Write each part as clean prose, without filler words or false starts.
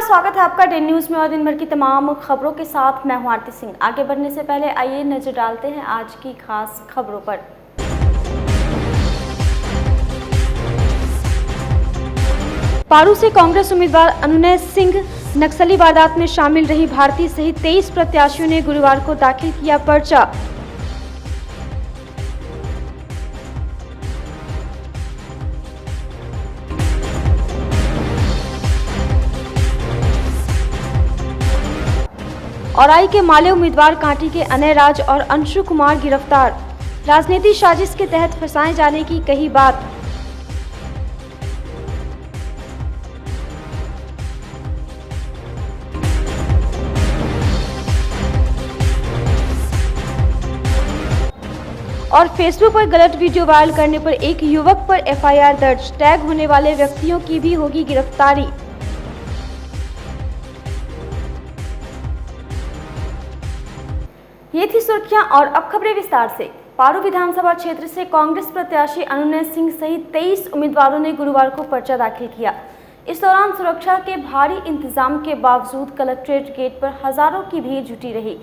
स्वागत है आपका डे न्यूज में और दिन भर की तमाम खबरों के साथ मैं हूं आरती सिंह। आगे बढ़ने से पहले आइए नजर डालते हैं आज की खास खबरों पर। पारू से कांग्रेस उम्मीदवार अनुनय सिंह नक्सली वारदात में शामिल रही भारती सहित 23 प्रत्याशियों ने गुरुवार को दाखिल किया पर्चा। औराई के माले उम्मीदवार कांटी के अनय राज और अंशु कुमार गिरफ्तार। राजनीति साजिश के तहत फंसाए जाने की कही बात। और फेसबुक पर गलत वीडियो वायरल करने पर एक युवक पर एफआईआर दर्ज। टैग होने वाले व्यक्तियों की भी होगी गिरफ्तारी। ये थी सुर्खियां और अब खबरें विस्तार से। पारू विधानसभा क्षेत्र से कांग्रेस प्रत्याशी अनुनय सिंह सहित 23 उम्मीदवारों ने गुरुवार को पर्चा दाखिल किया। इस दौरान सुरक्षा के भारी इंतजाम के बावजूद कलेक्ट्रेट गेट पर हजारों की भीड़ जुटी रही,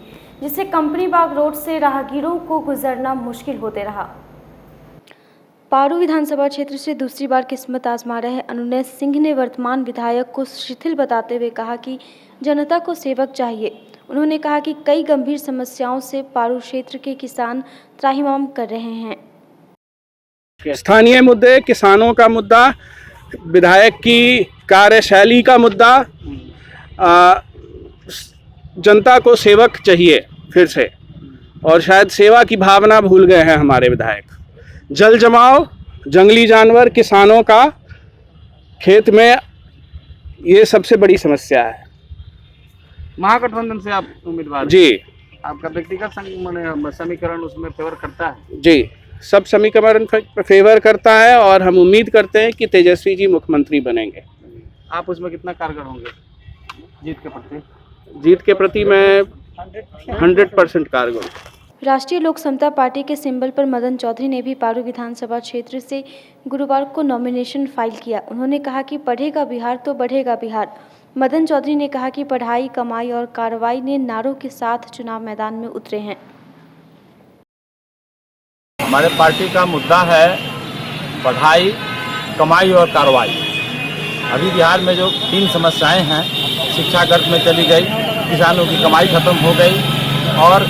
जिससे कंपनी बाग रोड से राहगीरों को गुजरना मुश्किल होते रहा। पारू विधानसभा क्षेत्र से दूसरी बार किस्मत आजमा रहे अनुनय सिंह ने वर्तमान विधायक को शिथिल बताते हुए कहा कि जनता को सेवक चाहिए। उन्होंने कहा कि कई गंभीर समस्याओं से पारू क्षेत्र के किसान त्राहिमाम कर रहे हैं। स्थानीय मुद्दे, किसानों का मुद्दा, विधायक की कार्यशैली का मुद्दा, जनता को सेवक चाहिए फिर से, और शायद सेवा की भावना भूल गए हैं हमारे विधायक। जल जमाव, जंगली जानवर, किसानों का खेत में, ये सबसे बड़ी समस्या है। महागठबंधन से आप उम्मीदवार जी। आपका व्यक्तिगत समीकरण उसमें फेवर करता है? जी, सब समीकरण फेवर करता है और हम उम्मीद करते हैं कि तेजस्वी जी मुख्यमंत्री बनेंगे। आप उसमें कितना कारगर होंगे जीत के प्रति? जीत के प्रति मैं 100% कारगर हूँ। राष्ट्रीय लोक समता पार्टी के सिंबल पर मदन चौधरी ने भी पारू विधानसभा क्षेत्र से गुरुवार को नॉमिनेशन फाइल किया। उन्होंने कहा कि पढ़ेगा बिहार तो बढ़ेगा बिहार। मदन चौधरी ने कहा कि पढ़ाई, कमाई और कार्रवाई ने नारों के साथ चुनाव मैदान में उतरे हैं। हमारे पार्टी का मुद्दा है पढ़ाई, कमाई और कार्रवाई। अभी बिहार में जो 3 समस्याएं हैं, शिक्षा गर्त में चली गई, किसानों की कमाई खत्म हो गई और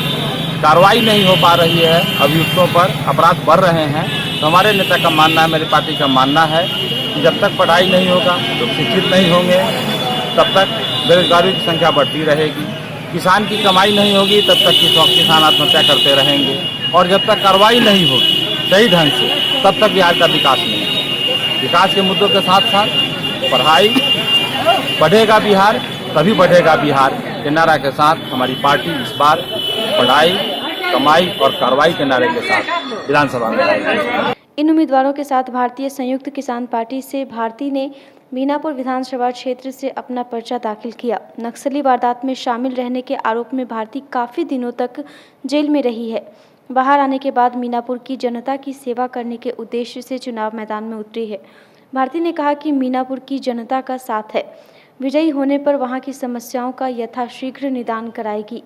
कार्रवाई नहीं हो पा रही है, अभियुक्तों पर अपराध बढ़ रहे हैं। तो हमारे नेता का मानना है, मेरी पार्टी का मानना है कि जब तक पढ़ाई नहीं होगा, लोग शिक्षित नहीं होंगे, तब तक बेरोजगारी की संख्या बढ़ती रहेगी। किसान की कमाई नहीं होगी, तब तक किसान आत्महत्या करते रहेंगे और जब तक कार्रवाई नहीं होगी सही ढंग से, तब तक बिहार का विकास नहीं होगा। विकास के मुद्दों के साथ साथ पढ़ाई, बढ़ेगा बिहार तभी बढ़ेगा बिहार के नारा के साथ हमारी पार्टी इस बार पढ़ाई, कमाई और कार्रवाई के नारे के साथ विधानसभा में आएगी। इन उम्मीदवारों के साथ भारतीय संयुक्त किसान पार्टी से भारती ने मीनापुर विधानसभा क्षेत्र से अपना पर्चा दाखिल किया। नक्सली वारदात में शामिल रहने के आरोप में भारती काफ़ी दिनों तक जेल में रही है। बाहर आने के बाद मीनापुर की जनता की सेवा करने के उद्देश्य से चुनाव मैदान में उतरी है। भारती ने कहा कि मीनापुर की जनता का साथ है, विजयी होने पर वहां की समस्याओं का यथाशीघ्र निदान कराएगी।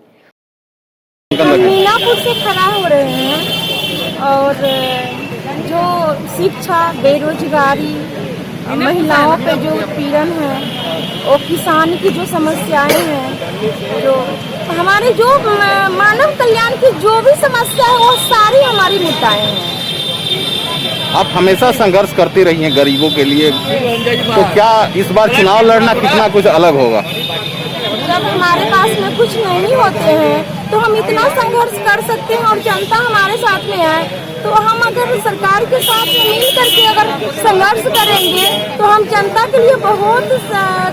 मीनापुर से खड़ा हो रहे हैं और जो शिक्षा, बेरोजगारी, महिलाओं पे जो उत्पीड़न है और किसान की जो समस्याएं हैं, जो हमारे जो मानव कल्याण की जो भी समस्या है वो सारी हमारी मुद्दाएं हैं। आप हमेशा संघर्ष करती रही हैं गरीबों के लिए, तो क्या इस बार चुनाव लड़ना कितना कुछ अलग होगा? जब हमारे पास में कुछ नहीं होते हैं तो हम इतना संघर्ष कर सकते हैं और जनता हमारे साथ में आए तो हम अगर सरकार के साथ मिल करके अगर संघर्ष करेंगे तो हम जनता के लिए बहुत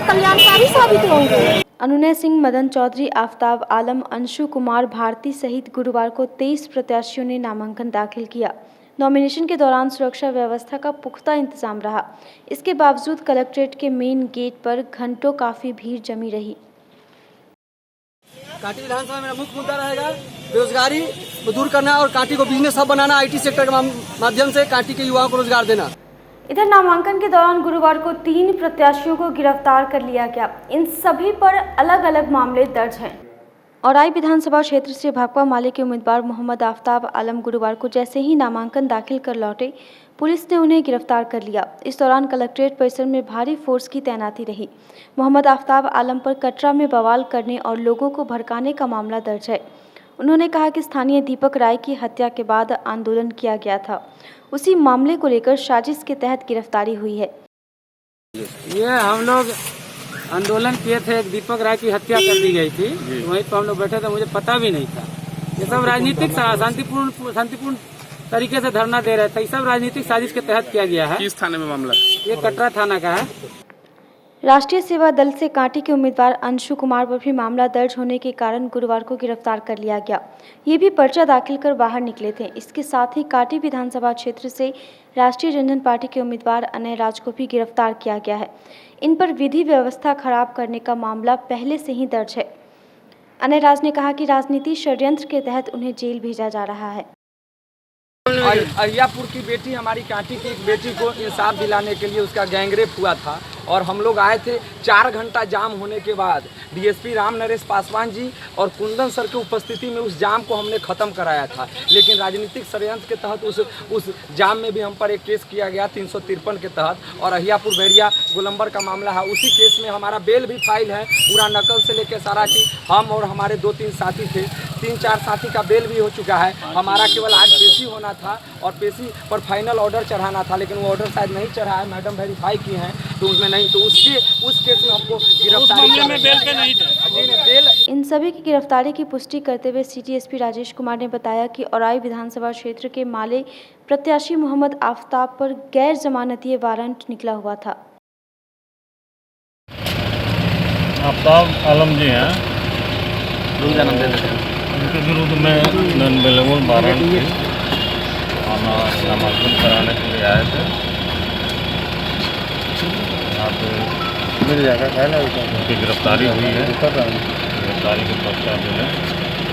कल्याणकारी साबित होंगे। अनुनय सिंह, मदन चौधरी, आफ्ताब आलम, अंशु कुमार भारती सहित गुरुवार को 23 प्रत्याशियों ने नामांकन दाखिल किया। नॉमिनेशन के दौरान सुरक्षा व्यवस्था का पुख्ता इंतजाम रहा। इसके बावजूद कलेक्ट्रेट के मेन गेट पर घंटों काफी भीड़ जमी रही। कांटी विधानसभा में मेरा मुख्य मुद्दा रहेगा बेरोजगारी को दूर करना और कांटी को business hub banana, IT sector के माध्यम से कांटी के युवाओं को रोजगार देना। इधर नामांकन के दौरान गुरुवार को 3 प्रत्याशियों को गिरफ्तार कर लिया गया। इन सभी पर अलग अलग मामले दर्ज हैं। औराई विधानसभा क्षेत्र से भाकपा माले के उम्मीदवार मोहम्मद आफ्ताब आलम गुरुवार को जैसे ही नामांकन दाखिल कर लौटे, पुलिस ने उन्हें गिरफ्तार कर लिया। इस दौरान कलेक्ट्रेट परिसर में भारी फोर्स की तैनाती रही। मोहम्मद आफ्ताब आलम पर कटरा में बवाल करने और लोगों को भड़काने का मामला दर्ज है। उन्होंने कहा कि स्थानीय दीपक राय की हत्या के बाद आंदोलन किया गया था, उसी मामले को लेकर साजिश के तहत गिरफ्तारी हुई है। ये हम लोग आंदोलन किए थे, एक दीपक राय की हत्या कर दी गई थी, वहीं पर हम लोग बैठे थे, मुझे पता भी नहीं था। ये सब राजनीतिक शांतिपूर्ण तरीके से धरना दे रहे थे। ये सब राजनीतिक साजिश के तहत किया गया है। किस थाने में मामला? ये कटरा थाना का है। राष्ट्रीय सेवा दल से कांटी के उम्मीदवार अंशु कुमार पर भी मामला दर्ज होने के कारण गुरुवार को गिरफ्तार कर लिया गया। ये भी पर्चा दाखिल कर बाहर निकले थे। इसके साथ ही कांटी विधानसभा क्षेत्र से राष्ट्रीय जनता पार्टी के उम्मीदवार अनय राज को भी गिरफ्तार किया गया है। इन पर विधि व्यवस्था खराब करने का मामला पहले से ही दर्ज है। अनय राज ने कहा कि राजनीति षड्यंत्र के तहत उन्हें जेल भेजा जा रहा है। अहियापुर की बेटी, हमारी कांटी की एक बेटी को इंसाफ दिलाने के लिए उसका गैंगरेप हुआ था और हम लोग आए थे। 4 घंटा जाम होने के बाद डीएसपी राम नरेश पासवान जी और कुंदन सर की उपस्थिति में उस जाम को हमने ख़त्म कराया था। लेकिन राजनीतिक षड्यंत्र के तहत उस जाम में भी हम पर एक केस किया गया 353 के तहत। और अहियापुर बैरिया गोलंबर का मामला है, उसी केस में हमारा बेल भी फाइल है, पूरा नकल से लेकर सारा चीज़। हम और हमारे 2-3 साथी थे, 3-4 साथी का बेल भी हो चुका है। हमारा केवल आज पेशी होना था और पेशी पर फाइनल ऑर्डर चढ़ाना था, लेकिन वो ऑर्डर शायद नहीं चढ़ा है, मैडम वेरीफाई की हैं तो उसमें नहीं, तो उस केस में हमको गिरफ्तारी में बेल पे नहीं थे। इन सभी की गिरफ्तारी की पुष्टि करते हुए सिटी एसपी राजेश कुमार ने बताया कि औराई विधानसभा क्षेत्र के माले प्रत्याशी मोहम्मद आफ्ताब पर गैर जमानतीय वारंट निकला हुआ था। आफ्ताब आलम जी हैं, उनके विरुद्ध में नॉन अवेलेबल वारंट नामांकन कराने के लिए आए थे। यहाँ पे मिल जाएगा, उनकी गिरफ्तारी हुई है। गिरफ्तारी के पश्चात जो है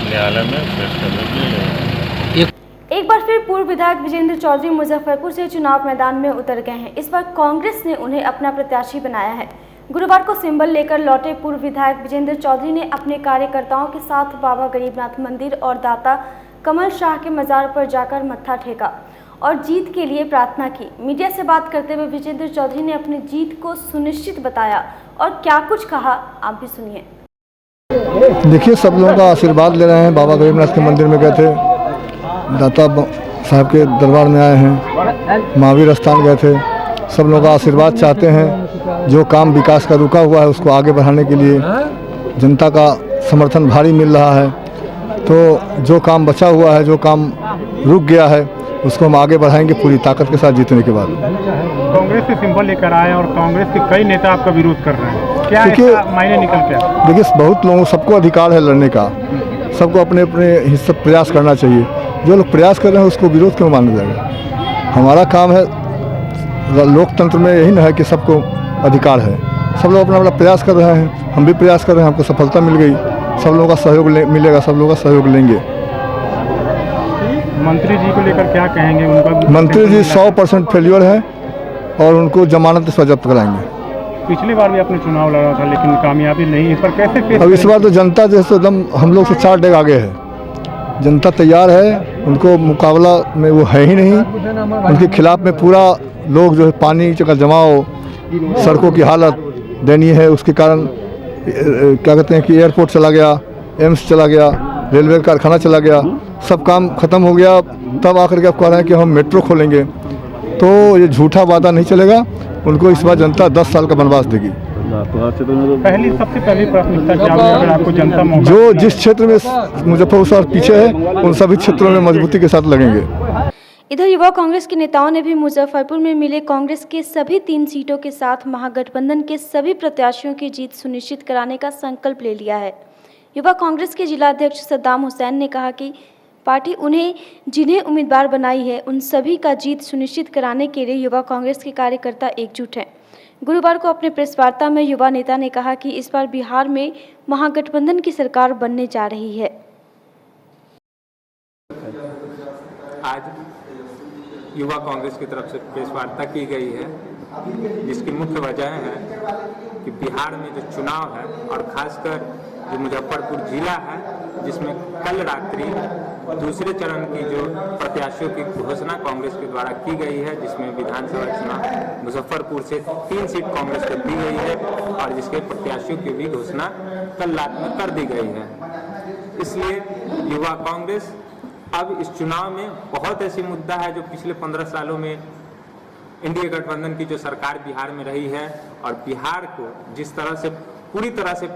न्यायालय में पेश करने के लिए। एक बार फिर पूर्व विधायक विजेंद्र चौधरी मुजफ्फरपुर से चुनाव मैदान में उतर गए हैं। इस बार कांग्रेस ने उन्हें अपना प्रत्याशी बनाया है। गुरुवार को सिंबल लेकर लौटे पूर्व विधायक विजेंद्र चौधरी ने अपने कार्यकर्ताओं के साथ बाबा गरीबनाथ मंदिर और दाता कमल शाह के मजार पर जाकर मत्था टेका और जीत के लिए प्रार्थना की। मीडिया से बात करते हुए विजेंद्र चौधरी ने अपनी जीत को सुनिश्चित बताया और क्या कुछ कहा, आप भी सुनिए। देखिए, सब लोगों का आशीर्वाद ले रहे हैं। बाबा गरीबनाथ के मंदिर में गए थे, दाता साहब के दरबार में आए हैं, महावीर स्थान गए थे। सब लोगों का आशीर्वाद चाहते हैं। जो काम विकास का रुका हुआ है उसको आगे बढ़ाने के लिए जनता का समर्थन भारी मिल रहा है। तो जो काम बचा हुआ है, जो काम रुक गया है, उसको हम आगे बढ़ाएंगे पूरी ताकत के साथ जीतने के बाद। कांग्रेस से सिंबल लेकर आए और कांग्रेस के कई नेता आपका विरोध कर रहे हैं, क्या इसका मायने निकल के? देखिए, बहुत लोगों, सबको अधिकार है लड़ने का, सबको अपने अपने हिस्से प्रयास करना चाहिए। जो लोग प्रयास कर रहे हैं उसको विरोध क्यों माना जाएगा? हमारा काम है, लोकतंत्र में यही ना है कि सबको अधिकार है। सब लोग अपना अपना प्रयास कर रहे हैं, हम भी प्रयास कर रहे हैं, हमको सफलता मिल गई। सब लोगों का सहयोग मिलेगा, सब लोगों का सहयोग लेंगे। मंत्री जी को लेकर क्या कहेंगे? उनका मंत्री जी 100% फेल्योर है और उनको जमानत से जब्त कराएंगे। पिछली बार भी आपने चुनाव लड़ा था लेकिन कामयाबी नहीं, इस पर कैसे फेस? अब इस बार तो जनता जो है एकदम हम लोग से 4 डेग आगे है। जनता तैयार है, उनको मुकाबला में वो है ही नहीं। उनके खिलाफ में पूरा लोग जो है, पानी का जमाव, सड़कों की हालत दयनीय है। उसके कारण क्या कहते हैं कि एयरपोर्ट चला गया, एम्स चला गया, रेलवे कारखाना चला गया, सब काम खत्म हो गया। तब आकर के आप कह रहे हैं कि हम मेट्रो खोलेंगे, तो ये झूठा वादा नहीं चलेगा। उनको इस बार जनता 10 साल का वनवास देगी। सबसे पहली प्राथमिकता क्या होगी अगर आपको जनता मौका? जो जिस क्षेत्र में मुजफ्फरपुर शहर पीछे है, उन सभी क्षेत्रों में मजबूती के साथ लगेंगे। इधर युवा कांग्रेस के नेताओं ने भी मुजफ्फरपुर में मिले कांग्रेस के सभी 3 सीटों के साथ महागठबंधन के सभी प्रत्याशियों की जीत सुनिश्चित कराने का संकल्प ले लिया है। युवा कांग्रेस के जिला अध्यक्ष सद्दाम हुसैन ने कहा कि पार्टी जिन्हें उम्मीदवार बनाई है उन सभी का जीत सुनिश्चित कराने के लिए युवा कांग्रेस के कार्यकर्ता एकजुट हैं। गुरुवार को अपने प्रेस वार्ता में युवा नेता ने कहा कि इस बार बिहार में महागठबंधन की सरकार बनने जा रही है। आज युवा कांग्रेस की तरफ से प्रेस वार्ता की गई है, जिसकी मुख्य वजह है कि बिहार में जो चुनाव है और खासकर जो मुजफ्फरपुर जिला है, जिसमें कल रात्रि दूसरे चरण की जो प्रत्याशियों की घोषणा कांग्रेस के द्वारा की गई है, जिसमें विधानसभा चुनाव मुजफ्फरपुर से 3 सीट कांग्रेस को दी गई है और जिसके प्रत्याशियों की भी घोषणा कल रात में कर दी गई है। इसलिए युवा कांग्रेस अब इस चुनाव में बहुत ऐसी मुद्दा है जो पिछले 15 सालों में एनडीए गठबंधन की जो सरकार बिहार में रही है और बिहार को जिस तरह से पूरी तरह से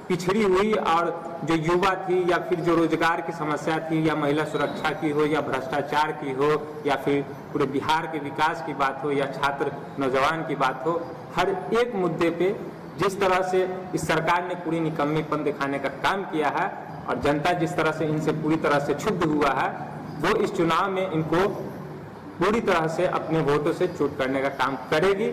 पिछड़ी हुई और जो युवा थी या फिर जो रोजगार की समस्या थी या महिला सुरक्षा की हो या भ्रष्टाचार की हो या फिर पूरे बिहार के विकास की बात हो या छात्र नौजवान की बात हो, हर एक मुद्दे पे जिस तरह से इस सरकार ने पूरी निकम्मीपन दिखाने का काम किया है और जनता जिस तरह से इनसे पूरी तरह से क्षुब्ध हुआ है, वो इस चुनाव में इनको पूरी तरह से अपने वोटों से चूट करने का काम करेगी।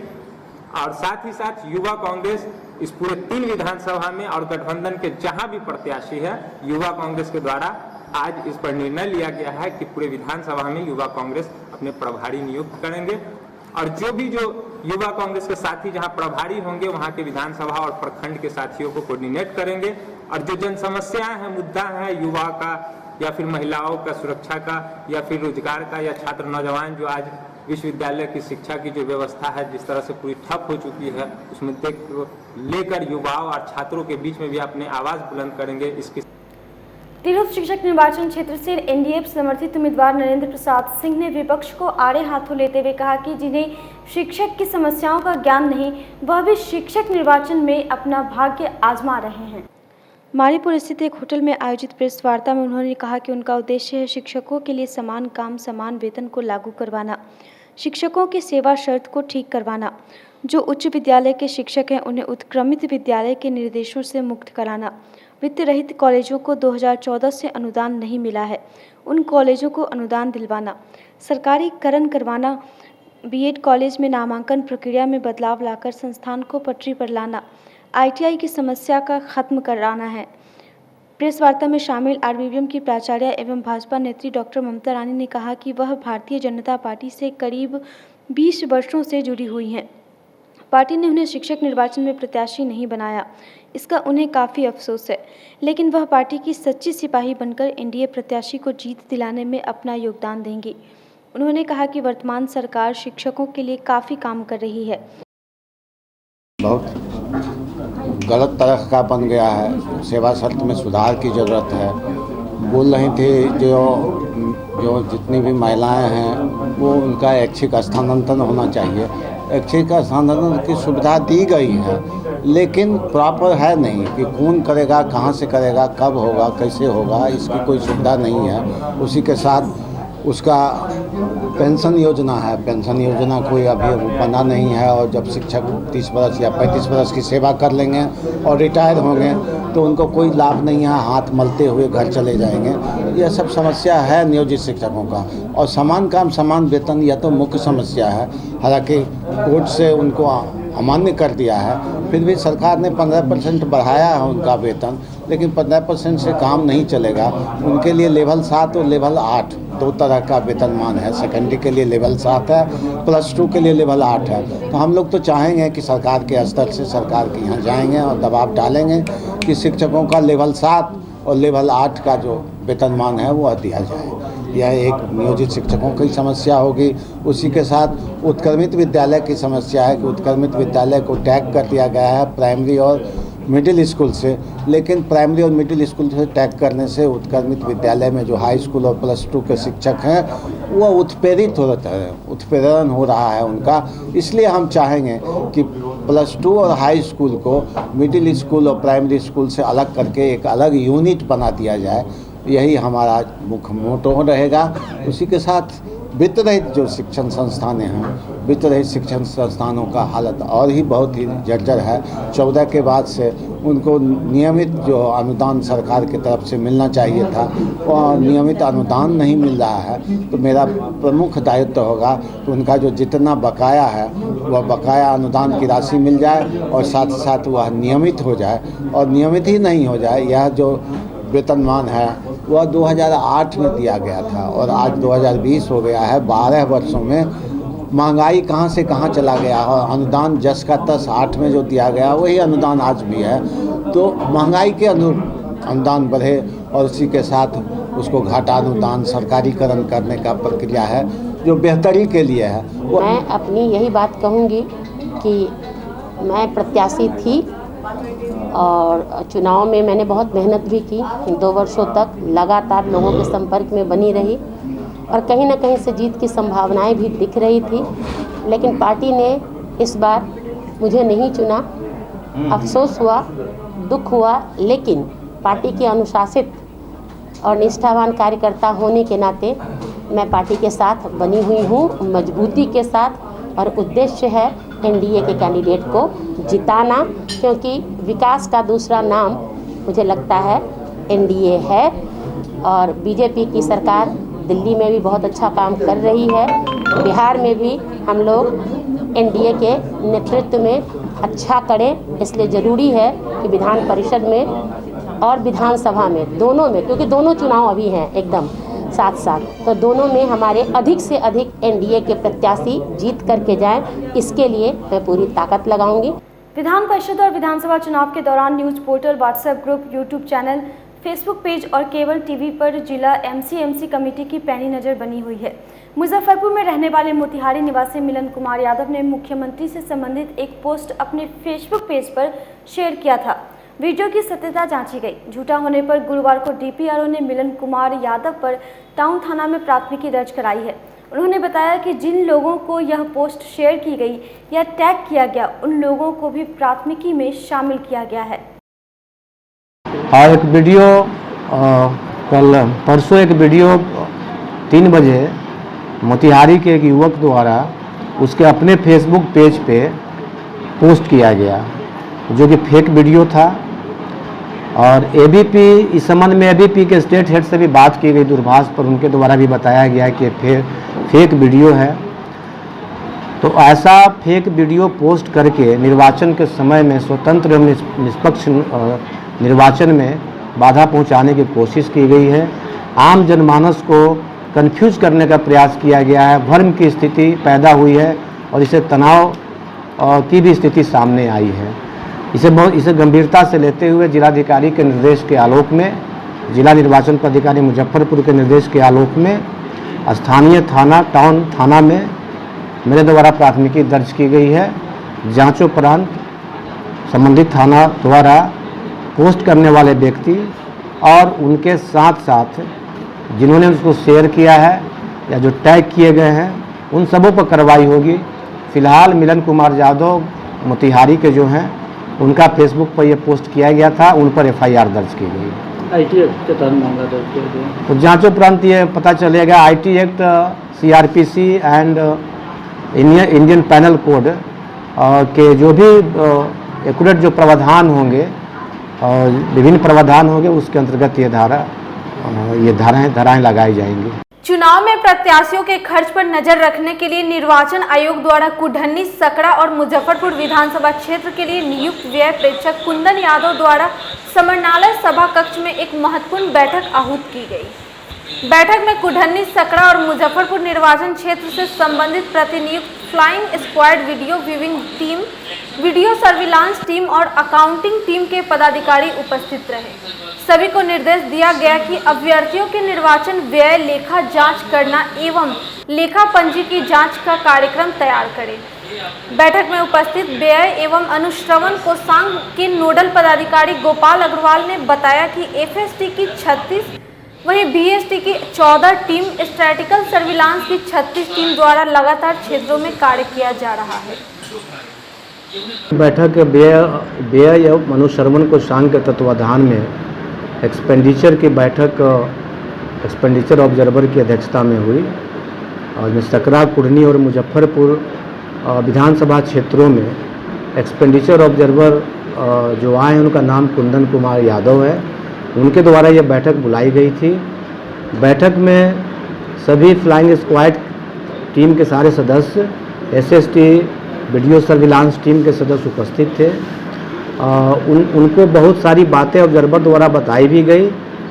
और साथ ही साथ युवा कांग्रेस इस पूरे 3 विधानसभा में और गठबंधन के जहां भी प्रत्याशी है, युवा कांग्रेस के द्वारा आज इस पर निर्णय लिया गया है कि पूरे विधानसभा में युवा कांग्रेस अपने प्रभारी नियुक्त करेंगे और जो युवा कांग्रेस के साथी जहां प्रभारी होंगे वहां के विधानसभा और प्रखंड के साथियों को कोऑर्डिनेट करेंगे और जो जन समस्याएं हैं, मुद्दा है युवा का या फिर महिलाओं का सुरक्षा का या फिर रोजगार का या छात्र नौजवान जो आज विश्वविद्यालय की शिक्षा की जो व्यवस्था है जिस तरह से पूरी ठप हो चुकी है, उस मुद्दे को लेकर युवाओं और छात्रों के बीच में भी अपने आवाज बुलंद करेंगे। इसकी तिरहुत शिक्षक निर्वाचन क्षेत्र से एनडीए समर्थित उम्मीदवार नरेंद्र प्रसाद सिंह ने विपक्ष को आड़े हाथों लेते हुए कहा कि जिन्हें शिक्षक की समस्याओं का ज्ञान नहीं, वह भी शिक्षक निर्वाचन में अपना भाग्य आजमा रहे हैं। मारीपुर स्थित एक होटल में आयोजित प्रेस वार्ता में उन्होंने कहा कि उनका उद्देश्य है शिक्षकों के लिए समान काम समान वेतन को लागू करवाना, शिक्षकों की सेवा शर्त को ठीक करवाना, जो उच्च विद्यालय के शिक्षक हैं उन्हें उत्क्रमित विद्यालय के निर्देशों से मुक्त कराना, वित्त रहित कॉलेजों को 2014 से अनुदान नहीं मिला है उन कॉलेजों को अनुदान दिलवाना, सरकारीकरण करवाना, बीएड कॉलेज में नामांकन प्रक्रिया में बदलाव लाकर संस्थान को पटरी पर लाना, आईटीआई की समस्या का खत्म कराना है। प्रेस वार्ता में शामिल आरबीवीएम की प्राचार्य एवं भाजपा नेत्री डॉक्टर ममता रानी ने कहा कि वह भारतीय जनता पार्टी से करीब 20 वर्षों से जुड़ी हुई हैं। पार्टी ने उन्हें शिक्षक निर्वाचन में प्रत्याशी नहीं बनाया, इसका उन्हें काफ़ी अफसोस है, लेकिन वह पार्टी की सच्ची सिपाही बनकर एनडीए प्रत्याशी को जीत दिलाने में अपना योगदान देंगी। उन्होंने कहा कि वर्तमान सरकार शिक्षकों के लिए काफ़ी काम कर रही है। बहुत गलत तरह का बन गया है, सेवा शर्त में सुधार की ज़रूरत है। बोल रही थी जो जितनी भी महिलाएं हैं वो उनका ऐच्छिक स्थानांतरण होना चाहिए। ऐच्छिक स्थानांतरण की सुविधा दी गई है लेकिन प्रॉपर है नहीं कि कौन करेगा, कहां से करेगा, कब होगा, कैसे होगा, इसकी कोई सुविधा नहीं है। उसी के साथ उसका पेंशन योजना है, पेंशन योजना कोई अभी बना नहीं है और जब शिक्षक 30 वर्ष या 35 वर्ष की सेवा कर लेंगे और रिटायर होंगे तो उनको कोई लाभ नहीं है, हाथ मलते हुए घर चले जाएंगे। यह सब समस्या है नियोजित शिक्षकों का। और समान काम समान वेतन यह तो मुख्य समस्या है, हालांकि कोर्ट से उनको अमान्य कर दिया है, फिर भी सरकार ने 15% बढ़ाया है उनका वेतन, लेकिन 15% से काम नहीं चलेगा। उनके लिए लेवल 7 और लेवल 8 दो तरह का वेतनमान है। सेकेंडरी के लिए लेवल 7 है, +2 के लिए लेवल 8 है। तो हम लोग तो चाहेंगे कि सरकार के स्तर से सरकार के यहाँ जाएंगे और दबाव डालेंगे कि शिक्षकों का लेवल 7 और लेवल 8 का जो वेतनमान है वह दिया जाए। यह एक नियोजित शिक्षकों की समस्या होगी। उसी के साथ उत्क्रमित विद्यालय की समस्या है कि उत्क्रमित विद्यालय को टैग कर दिया गया है प्राइमरी और मिडिल स्कूल से, लेकिन प्राइमरी और मिडिल स्कूल से टैग करने से उत्क्रमित विद्यालय में जो हाई स्कूल और +2 के शिक्षक हैं वह उत्प्रेरित हो रहे हैं, उत्प्रेरण हो रहा है उनका। इसलिए हम चाहेंगे कि +2 और हाई स्कूल को मिडिल स्कूल और प्राइमरी स्कूल से अलग करके एक अलग यूनिट बना दिया जाए। यही हमारा मुख्य मोटो रहेगा। उसी के साथ वित्त रहित जो शिक्षण संस्थानें हैं, वित्त रहित शिक्षण संस्थानों का हालत और ही बहुत ही जर्जर है। 14 के बाद से उनको नियमित जो अनुदान सरकार की तरफ से मिलना चाहिए था और नियमित अनुदान नहीं मिल रहा है। तो मेरा प्रमुख दायित्व होगा कि उनका जो जितना बकाया है वह बकाया अनुदान की राशि मिल जाए और साथ साथ वह नियमित हो जाए। और नियमित ही नहीं हो जाए, यह जो वेतनमान है वह 2008 में दिया गया था और आज 2020 हो गया है। 12 वर्षों में महंगाई कहां से कहां चला गया और अनुदान जस का तस 8 में जो दिया गया वही अनुदान आज भी है। तो महंगाई के अनुदान बढ़े और उसी के साथ उसको घाटा अनुदान सरकारीकरण करने का प्रक्रिया है जो बेहतरी के लिए है। मैं अपनी यही बात कहूँगी कि मैं प्रत्याशी थी और चुनाव में मैंने बहुत मेहनत भी की। 2 वर्षों तक लगातार लोगों के संपर्क में बनी रही और कहीं ना कहीं से जीत की संभावनाएं भी दिख रही थी, लेकिन पार्टी ने इस बार मुझे नहीं चुना। अफसोस हुआ, दुख हुआ, लेकिन पार्टी के अनुशासित और निष्ठावान कार्यकर्ता होने के नाते मैं पार्टी के साथ बनी हुई हूँ मजबूती के साथ, और उद्देश्य है एनडीए के कैंडिडेट को जिताना, क्योंकि विकास का दूसरा नाम मुझे लगता है एनडीए है। और बीजेपी की सरकार दिल्ली में भी बहुत अच्छा काम कर रही है, बिहार में भी हम लोग एनडीए के नेतृत्व में अच्छा करें। इसलिए ज़रूरी है कि विधान परिषद में और विधानसभा में, दोनों में, क्योंकि दोनों चुनाव अभी हैं एकदम साथ साथ, तो दोनों में हमारे अधिक से अधिक एनडीए के प्रत्याशी जीत करके जाएं, इसके लिए मैं पूरी ताकत लगाऊंगी। विधान परिषद और विधानसभा चुनाव के दौरान news portal, WhatsApp group, YouTube channel, Facebook page और केबल टीवी पर जिला एमसीएमसी कमेटी की पैनी नज़र बनी हुई है। मुजफ्फरपुर में रहने वाले मोतिहारी निवासी मिलन कुमार यादव ने मुख्यमंत्री से संबंधित एक पोस्ट अपने फेसबुक पेज पर शेयर किया था। वीडियो की सत्यता जांची गई। झूठा होने पर गुरुवार को डीपीआरओ ने मिलन कुमार यादव पर टाउन थाना में प्राथमिकी दर्ज कराई है। उन्होंने बताया कि जिन लोगों को यह पोस्ट शेयर की गई या टैग किया गया, उन लोगों को भी प्राथमिकी में शामिल किया गया है। एक वीडियो परसों एक वीडियो 3 बजे मोतिहारी के एक युवक द्वारा उसके अपने फेसबुक पेज पे पोस्ट किया गया, जो कि फेक वीडियो था। और एबीपी, इस संबंध में एबीपी के स्टेट हेड से भी बात की गई दूरभाष पर, उनके द्वारा भी बताया गया कि फेक वीडियो है। तो ऐसा फेक वीडियो पोस्ट करके निर्वाचन के समय में स्वतंत्र एवं निष्पक्ष निर्वाचन में बाधा पहुंचाने की कोशिश की गई है। आम जनमानस को कंफ्यूज करने का प्रयास किया गया है, भ्रम की स्थिति पैदा हुई है और इसे तनाव की भी स्थिति सामने आई है। इसे गंभीरता से लेते हुए जिलाधिकारी के निर्देश के आलोक में, जिला निर्वाचन पदाधिकारी मुजफ्फरपुर के निर्देश के आलोक में स्थानीय थाना, टाउन थाना में मेरे द्वारा प्राथमिकी दर्ज की गई है। जांचोपरांत संबंधित थाना द्वारा पोस्ट करने वाले व्यक्ति और उनके साथ साथ जिन्होंने उसको शेयर किया है या जो टैग किए गए हैं, उन सबों पर कार्रवाई होगी। फिलहाल मिलन कुमार यादव मोतिहारी के जो हैं, उनका फेसबुक पर यह पोस्ट किया गया था, उन पर एफआईआर दर्ज की गई। आईटी एक्ट के तहत मामला दर्ज किया गया। तो जांचोपरांत ये पता चलेगा, IT act, CrPC and Indian panel code के जो भी एक्यूरेट जो प्रावधान होंगे और विभिन्न प्रावधान होंगे, उसके अंतर्गत ये धाराएं लगाई जाएंगी। चुनाव में प्रत्याशियों के खर्च पर नजर रखने के लिए निर्वाचन आयोग द्वारा कुढ़नी, सकड़ा और मुजफ्फरपुर विधानसभा क्षेत्र के लिए नियुक्त व्यय प्रेक्षक कुंदन यादव द्वारा समरनालय सभा कक्ष में एक महत्वपूर्ण बैठक आहूत की गई। बैठक में कुढ़नी, सकड़ा और मुजफ्फरपुर निर्वाचन क्षेत्र से संबंधित प्रतिनियुक्त flying squad, video viewing team, video surveillance team और अकाउंटिंग टीम के पदाधिकारी उपस्थित रहे। सभी को निर्देश दिया गया कि अभ्यर्थियों के निर्वाचन व्यय लेखा जांच करना एवं लेखा पंजी की जांच का कार्यक्रम तैयार करें। बैठक में उपस्थित व्यय एवं अनुश्रवण कोषांग के नोडल पदाधिकारी गोपाल अग्रवाल ने बताया कि एफएसटी की 36, वहीं बीएसटी की 14 टीम, स्टैटिकल सर्विलांस की 36 टीम द्वारा लगातार क्षेत्रों में कार्य किया जा रहा है। बैठक व्यय एवं अनुश्रवण कोषांग के तत्वाधान में एक्सपेंडिचर की बैठक एक्सपेंडिचर ऑब्जर्वर की अध्यक्षता में हुई और सकरा, कुढ़नी और मुजफ्फरपुर विधानसभा क्षेत्रों में एक्सपेंडिचर ऑब्जर्वर जो आए हैं, उनका नाम कुंदन कुमार यादव है। उनके द्वारा यह बैठक बुलाई गई थी। बैठक में सभी फ्लाइंग स्क्वाड टीम के सारे सदस्य, एसएसटी, वीडियो सर्विलांस टीम के सदस्य उपस्थित थे। उनको बहुत सारी बातें ऑब्जर्वर द्वारा बताई भी गई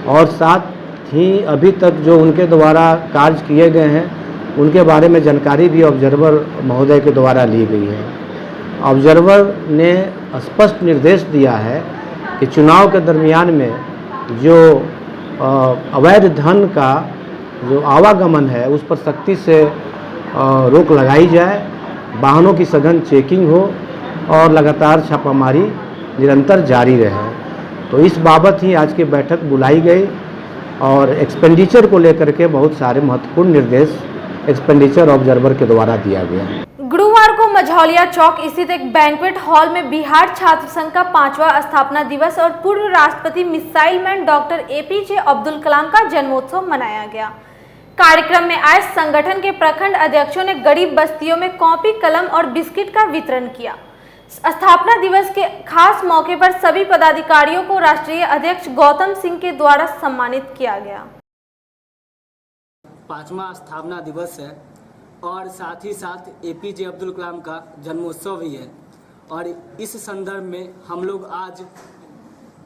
और साथ थी, अभी तक जो उनके द्वारा कार्य किए गए हैं उनके बारे में जानकारी भी ऑब्जर्वर महोदय के द्वारा ली गई है। ऑब्जर्वर ने स्पष्ट निर्देश दिया है कि चुनाव के दरमियान में जो अवैध धन का जो आवागमन है उस पर सख्ती से रोक लगाई जाए, वाहनों की सघन चेकिंग हो और लगातार छापामारी निरंतर जारी रहे। तो इस बाबत ही आज की बैठक बुलाई गई और एक्सपेंडिचर को लेकर के बहुत सारे महत्वपूर्ण निर्देश एक्सपेंडिचर ऑब्जर्वर के द्वारा दिया गया। गुरुवार को मझौलिया चौक स्थित एक बैंक्वेट हॉल में बिहार छात्र संघ का 5वां स्थापना दिवस और पूर्व राष्ट्रपति missile man doctor APJ Abdul Kalam का जन्मोत्सव मनाया गया। कार्यक्रम में आए संगठन के प्रखंड अध्यक्षों ने गरीब बस्तियों में कॉपी, कलम और बिस्किट का वितरण किया। स्थापना दिवस के खास मौके पर सभी पदाधिकारियों को राष्ट्रीय अध्यक्ष गौतम सिंह के द्वारा सम्मानित किया गया। 5वां स्थापना दिवस है और साथ ही साथ APJ अब्दुल कलाम का जन्मोत्सव भी है और इस संदर्भ में हम लोग आज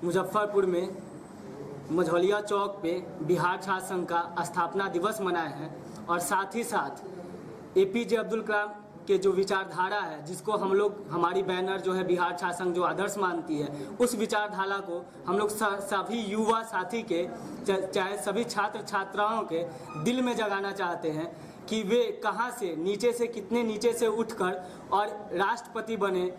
मुजफ्फरपुर में मझौलिया चौक पे बिहार छात्र संघ का स्थापना दिवस मनाए हैं और साथ ही साथ APJ अब्दुल कलाम के जो विचारधारा है, जिसको हम लोग, हमारी बैनर जो है बिहार छात्र संघ जो आदर्श मानती है, उस विचारधारा को हम लोग सभी युवा साथी के, चाहे सभी छात्र छात्राओं के दिल में जगाना चाहते हैं कि वे कहां से नीचे से, कितने नीचे से उठकर और राष्ट्रपति बने,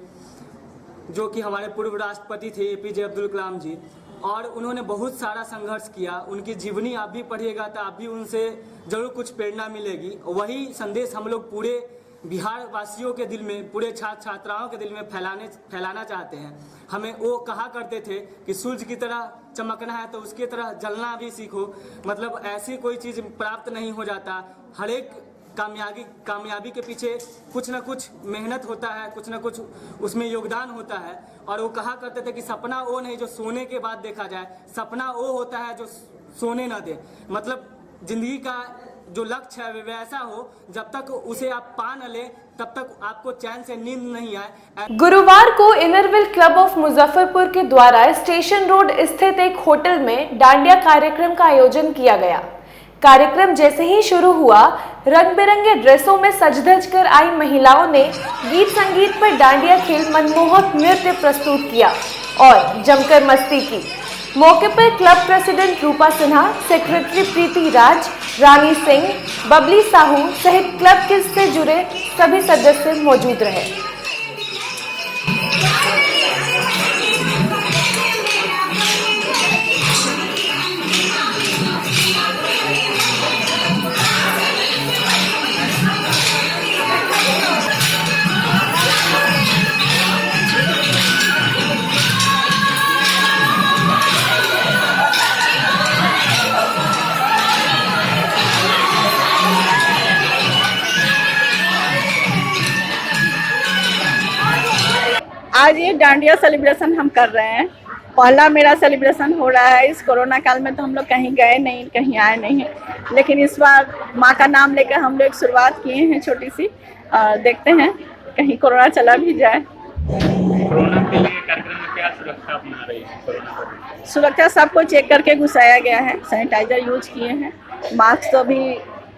जो कि हमारे पूर्व राष्ट्रपति थे APJ अब्दुल कलाम जी। और उन्होंने बहुत सारा संघर्ष किया। उनकी जीवनी आप भी पढ़िएगा तो आप भी उनसे ज़रूर कुछ प्रेरणा मिलेगी। वही संदेश हम लोग पूरे बिहार वासियों के दिल में, पूरे छात्र छात्राओं के दिल में फैलाना चाहते हैं। हमें वो कहा करते थे कि सूरज की तरह चमकना है तो उसकी तरह जलना भी सीखो। मतलब ऐसी कोई चीज़ प्राप्त नहीं हो जाता, हर एक कामयाबी के पीछे कुछ ना कुछ मेहनत होता है, कुछ ना कुछ उसमें योगदान होता है। और वो कहा करते थे कि सपना वो नहीं जो सोने के बाद देखा जाए, सपना वो होता है जो सोने ना दे। मतलब जिंदगी का जो लक्ष्य है वैसा हो, जब तक उसे आप पा न ले तब तक आपको चैन से नींद नहीं आए। गुरुवार को इनरविल क्लब ऑफ मुजफ्फरपुर के द्वारा स्टेशन रोड स्थित एक होटल में डांडिया कार्यक्रम का आयोजन किया गया। कार्यक्रम जैसे ही शुरू हुआ, रंग बिरंगे ड्रेसों में सज-धज कर आई महिलाओं ने गीत संगीत पर डांडिया खेल मनमोहक नृत्य प्रस्तुत किया और जमकर मस्ती की। मौके पर क्लब प्रेसिडेंट रूपा सिन्हा, सेक्रेटरी प्रीति राज, रानी सिंह, बबली साहू सहित क्लब के से जुड़े सभी सदस्य मौजूद रहे। आज ये डांडिया सेलिब्रेशन हम कर रहे हैं। पहला मेरा सेलिब्रेशन हो रहा है। इस कोरोना काल में तो हम लोग कहीं गए नहीं, कहीं आए नहीं, लेकिन इस बार माँ का नाम लेकर हम लोग शुरुआत किए हैं छोटी सी। देखते हैं कहीं कोरोना चला भी जाए। कोरोना के लिए कार्यक्रम में क्या सुरक्षा अपना रही है? सुरक्षा सबको चेक करके घुसाया गया है, सैनिटाइजर यूज किए हैं, मास्क तो भी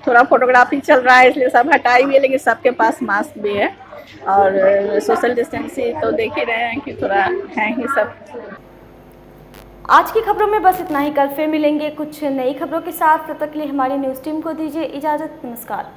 थोड़ा फोटोग्राफी चल रहा है इसलिए सब हटाई हुई है, लेकिन सबके पास मास्क भी है और सोशल डिस्टेंसिंग तो देख ही रहे हैं कि थोड़ा है ही सब। आज की खबरों में बस इतना ही। कल फिर मिलेंगे कुछ नई खबरों के साथ। तब तक के लिए हमारी न्यूज़ टीम को दीजिए इजाज़त। नमस्कार।